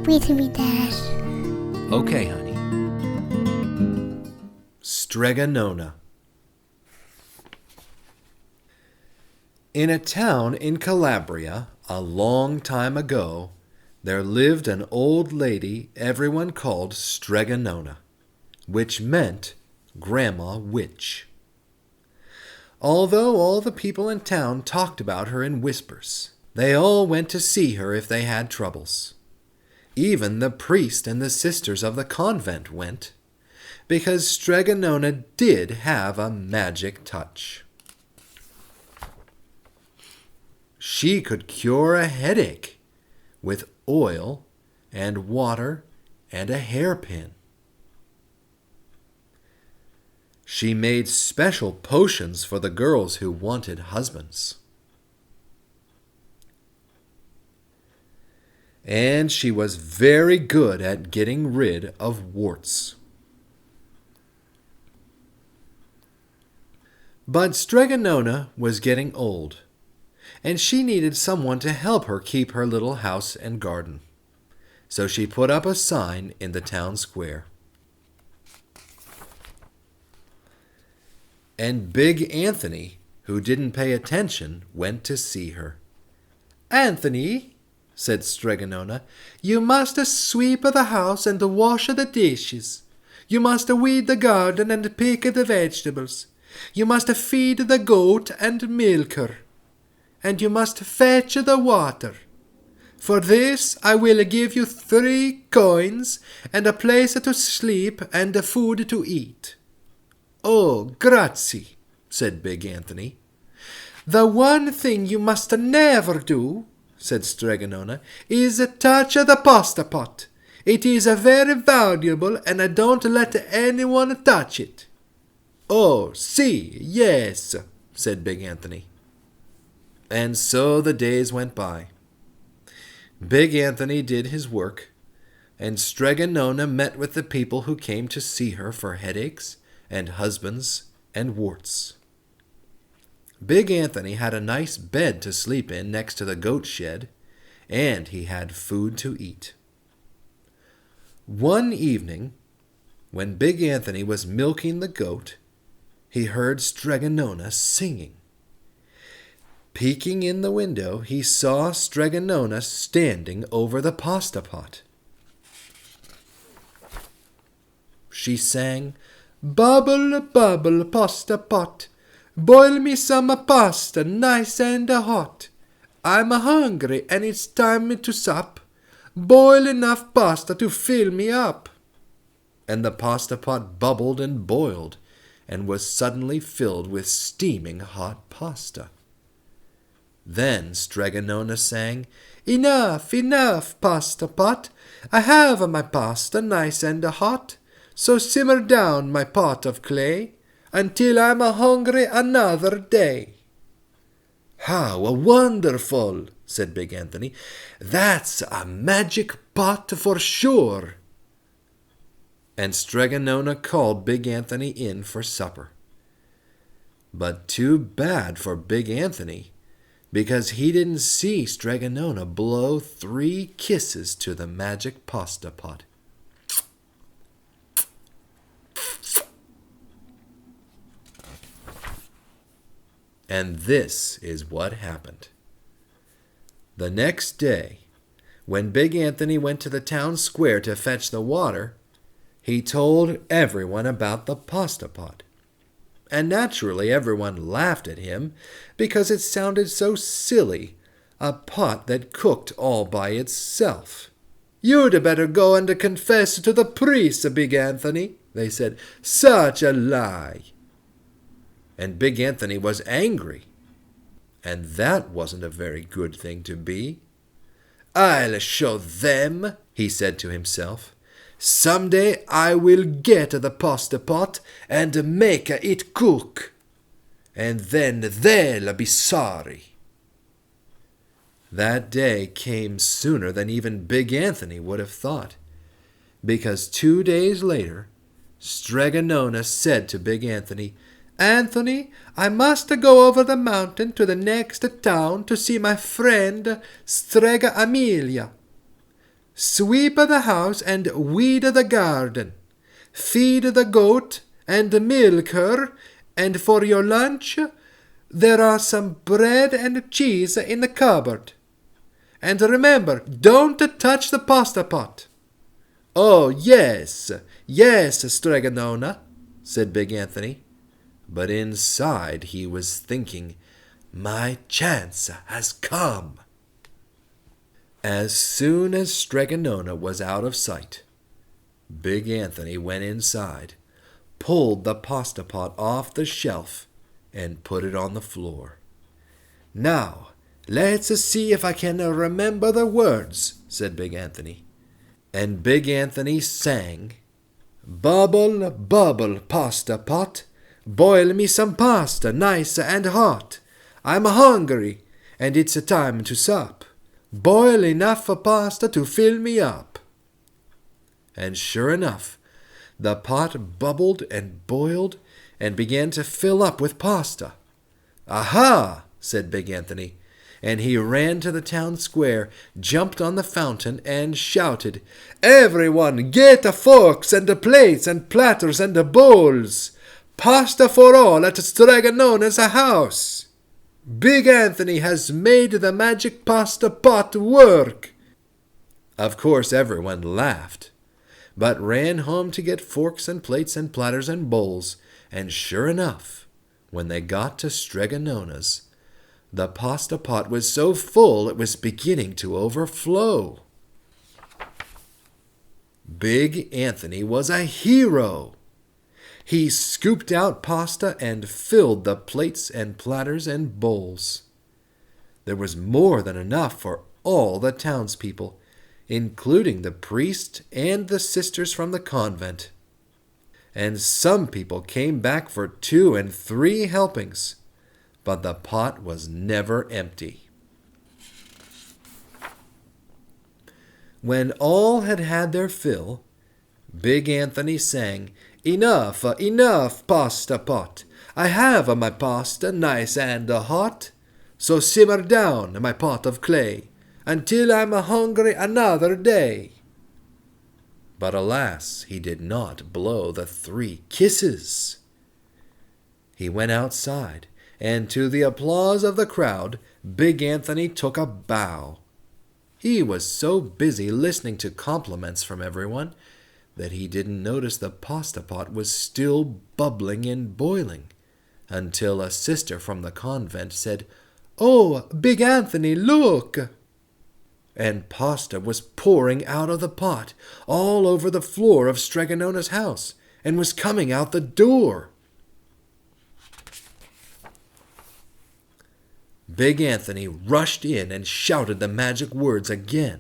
with me, Dad. Okay, honey. Strega Nona. In a town in Calabria, a long time ago, there lived an old lady everyone called Strega Nona, which meant Grandma Witch. Although all the people in town talked about her in whispers, they all went to see her if they had troubles. Even the priest and the sisters of the convent went, because Strega Nona did have a magic touch. She could cure a headache with oil and water and a hairpin. She made special potions for the girls who wanted husbands. And she was very good at getting rid of warts. But Strega Nona was getting old, and she needed someone to help her keep her little house and garden. So she put up a sign in the town square. And Big Anthony, who didn't pay attention, went to see her. "Anthony," said Strega Nona, "you must sweep the house and wash the dishes. You must weed the garden and pick the vegetables. You must feed the goat and milk her. And you must fetch the water. For this I will give you 3 coins, and a place to sleep, and food to eat." "Oh, grazie," said Big Anthony. "The one thing you must never do," said Strega Nona, "is touch the pasta pot. It is very valuable, and I don't let anyone touch it." "Oh, si, yes," said Big Anthony. And so the days went by. Big Anthony did his work, and Strega Nona met with the people who came to see her for headaches and husbands and warts. Big Anthony had a nice bed to sleep in next to the goat shed, and he had food to eat. One evening, when Big Anthony was milking the goat, he heard Strega Nona singing. Peeking in the window, he saw Strega Nona standing over the pasta pot. She sang, "Bubble, bubble, pasta pot, boil me some pasta, nice and hot. I'm hungry and it's time to sup. Boil enough pasta to fill me up." And the pasta pot bubbled and boiled, and was suddenly filled with steaming hot pasta. Then Strega Nona sang, "Enough, enough, pasta pot. I have my pasta nice and hot. So simmer down, my pot of clay, until I'm hungry another day." "How wonderful!" said Big Anthony. "That's a magic pot for sure." And Strega Nona called Big Anthony in for supper. But too bad for Big Anthony, because he didn't see Strega Nona blow 3 kisses to the magic pasta pot. And this is what happened. The next day, when Big Anthony went to the town square to fetch the water, he told everyone about the pasta pot. And naturally everyone laughed at him because it sounded so silly, a pot that cooked all by itself. "You'd better go and confess to the priest, Big Anthony," they said. "Such a lie." And Big Anthony was angry, and that wasn't a very good thing to be. "I'll show them," he said to himself. "Someday I will get the pasta pot and make it cook, and then they'll be sorry." That day came sooner than even Big Anthony would have thought, because 2 days later, Strega Nona said to Big Anthony, "Anthony, I must go over the mountain to the next town to see my friend Strega Amelia." Sweep the house and weed the garden. Feed the goat and milk her, and for your lunch there are some bread and cheese in the cupboard. And remember, don't touch the pasta pot." "Oh, yes, yes, Strega Nona," said Big Anthony. But inside he was thinking, "My chance has come." As soon as Strega Nona was out of sight, Big Anthony went inside, pulled the pasta pot off the shelf, and put it on the floor. "Now, let's see if I can remember the words," said Big Anthony. And Big Anthony sang, "Bubble, bubble, pasta pot, boil me some pasta nice and hot. I'm hungry, and it's time to sup. Boil enough pasta to fill me up." And sure enough, the pot bubbled and boiled and began to fill up with pasta. "Aha!" said Big Anthony, and he ran to the town square, jumped on the fountain, and shouted, "Everyone, get forks and plates and platters and bowls! Pasta for all at Strega Nona's house! Big Anthony has made the magic pasta pot work!" Of course everyone laughed, but ran home to get forks and plates and platters and bowls, and sure enough, when they got to Strega Nona's, the pasta pot was so full it was beginning to overflow. Big Anthony was a hero. He scooped out pasta and filled the plates and platters and bowls. There was more than enough for all the townspeople, including the priest and the sisters from the convent. And some people came back for 2 and 3 helpings, but the pot was never empty. When all had had their fill, Big Anthony sang, "Enough, enough, pasta pot. I have my pasta nice and hot. So simmer down, my pot of clay, until I'm hungry another day." But alas, he did not blow the 3 kisses. He went outside, and to the applause of the crowd, Big Anthony took a bow. He was so busy listening to compliments from everyone that he didn't notice the pasta pot was still bubbling and boiling, until a sister from the convent said, "Oh, Big Anthony, look!" And pasta was pouring out of the pot all over the floor of Strega Nona's house, and was coming out the door. Big Anthony rushed in and shouted the magic words again,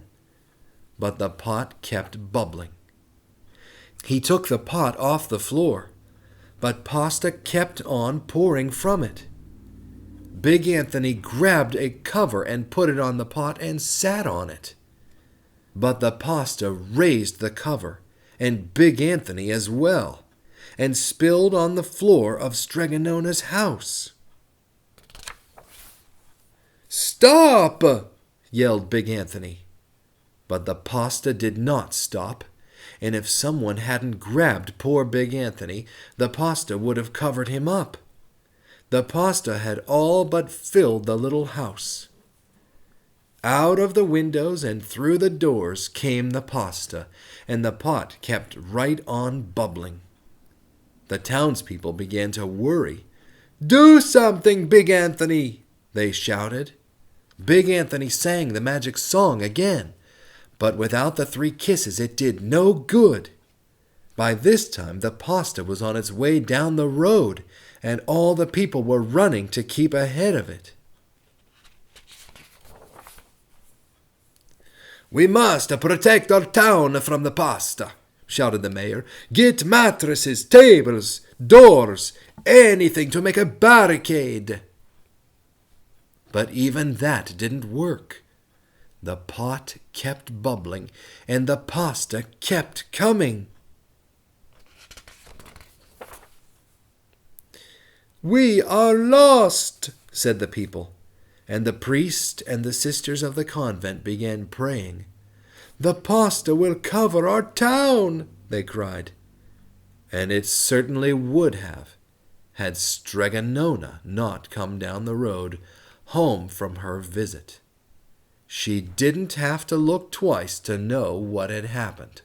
but the pot kept bubbling. He took the pot off the floor, but pasta kept on pouring from it. Big Anthony grabbed a cover and put it on the pot and sat on it. But the pasta raised the cover, and Big Anthony as well, and spilled on the floor of Strega Nona's house. "Stop!" yelled Big Anthony. But the pasta did not stop, and if someone hadn't grabbed poor Big Anthony, the pasta would have covered him up. The pasta had all but filled the little house. Out of the windows and through the doors came the pasta, and the pot kept right on bubbling. The townspeople began to worry. "Do something, Big Anthony!" they shouted. Big Anthony sang the magic song again, but without the 3 kisses it did no good. By this time the pasta was on its way down the road, and all the people were running to keep ahead of it. "We must protect our town from the pasta," shouted the mayor. "Get mattresses, tables, doors, anything to make a barricade." But even that didn't work. The pot kept bubbling, and the pasta kept coming. "We are lost," said the people, and the priest and the sisters of the convent began praying. "The pasta will cover our town!" they cried. And it certainly would have, had Strega Nona not come down the road, home from her visit. She didn't have to look twice to know what had happened.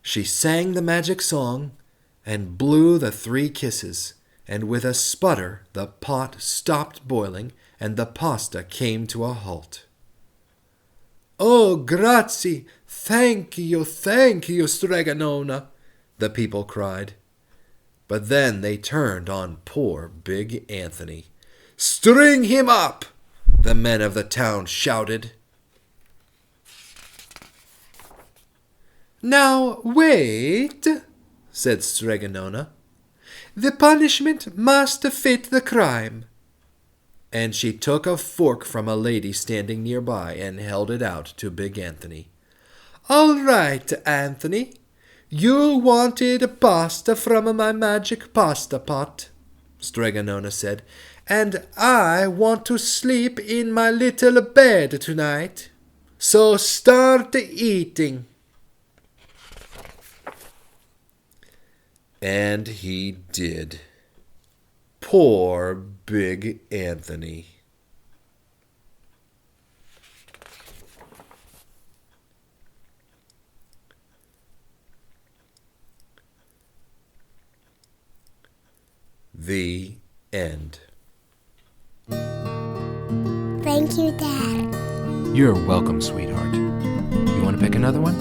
She sang the magic song and blew the 3 kisses, and with a sputter the pot stopped boiling and the pasta came to a halt. "Oh, grazie! Thank you, Strega Nona!" the people cried. But then they turned on poor Big Anthony. "String him up!" the men of the town shouted. "Now wait," said Strega Nona. "The punishment must fit the crime." And she took a fork from a lady standing nearby and held it out to Big Anthony. "All right, Anthony. You wanted pasta from my magic pasta pot," Strega Nona said, "and I want to sleep in my little bed tonight. So start eating." And he did. Poor Big Anthony. The end. Thank you, Dad. You're welcome, sweetheart. You want to pick another one?